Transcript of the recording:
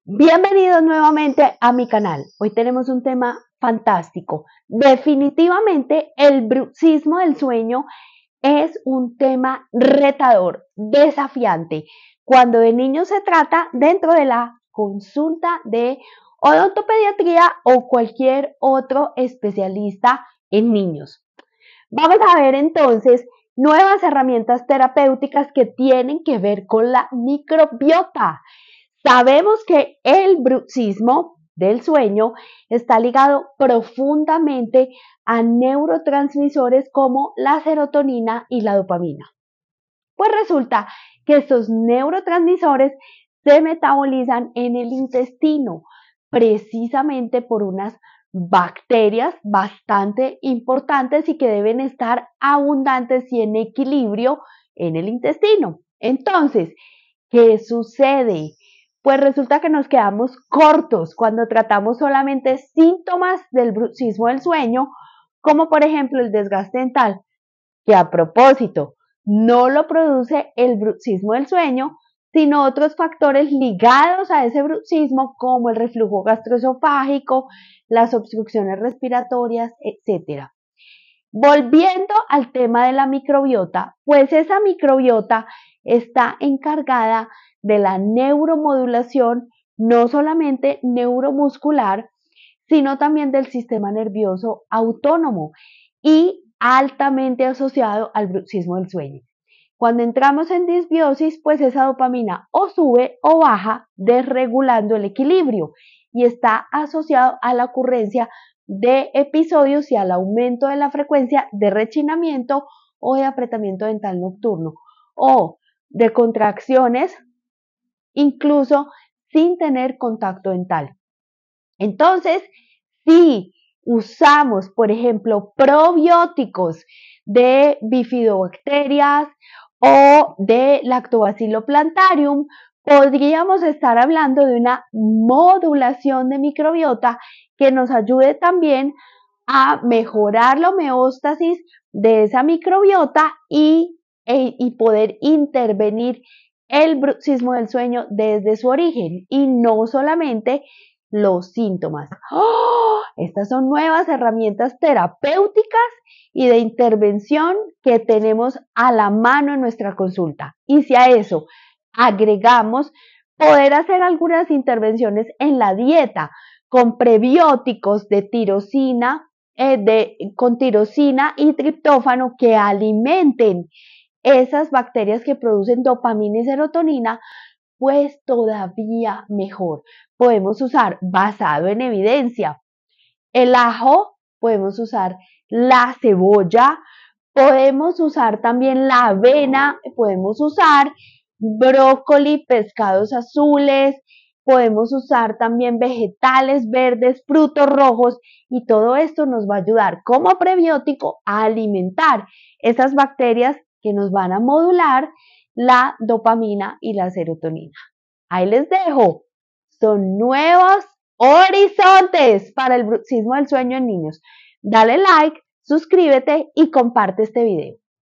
Bienvenidos nuevamente a mi canal. Hoy tenemos un tema fantástico. Definitivamente el bruxismo del sueño es un tema retador, desafiante, cuando de niños se trata dentro de la consulta de odontopediatría o cualquier otro especialista en niños. Vamos a ver entonces nuevas herramientas terapéuticas que tienen que ver con la microbiota. Sabemos que el bruxismo del sueño está ligado profundamente a neurotransmisores como la serotonina y la dopamina. Pues resulta que estos neurotransmisores se metabolizan en el intestino precisamente por unas bacterias bastante importantes y que deben estar abundantes y en equilibrio en el intestino. Entonces, ¿qué sucede? Pues resulta que nos quedamos cortos cuando tratamos solamente síntomas del bruxismo del sueño, como por ejemplo el desgaste dental, que a propósito no lo produce el bruxismo del sueño, sino otros factores ligados a ese bruxismo como el reflujo gastroesofágico, las obstrucciones respiratorias, etc. Volviendo al tema de la microbiota, pues esa microbiota está encargada de la neuromodulación, no solamente neuromuscular, sino también del sistema nervioso autónomo y altamente asociado al bruxismo del sueño. Cuando entramos en disbiosis, pues esa dopamina o sube o baja, desregulando el equilibrio y está asociado a la ocurrencia de episodios y al aumento de la frecuencia de rechinamiento o de apretamiento dental nocturno o de contracciones, incluso sin tener contacto dental. Entonces, si usamos, por ejemplo, probióticos de bifidobacterias o de Lactobacillus plantarium, podríamos estar hablando de una modulación de microbiota que nos ayude también a mejorar la homeostasis de esa microbiota y poder intervenir el bruxismo del sueño desde su origen y no solamente los síntomas. ¡Oh! Estas son nuevas herramientas terapéuticas y de intervención que tenemos a la mano en nuestra consulta. Y si a eso agregamos poder hacer algunas intervenciones en la dieta con prebióticos de tirosina, con tirosina y triptófano que alimenten esas bacterias que producen dopamina y serotonina, pues todavía mejor. Podemos usar, basado en evidencia, el ajo, podemos usar la cebolla, podemos usar también la avena, podemos usar brócoli, pescados azules, podemos usar también vegetales verdes, frutos rojos y todo esto nos va a ayudar como prebiótico a alimentar esas bacterias que nos van a modular la dopamina y la serotonina. Ahí les dejo. Son nuevos horizontes para el bruxismo del sueño en niños. Dale like, suscríbete y comparte este video.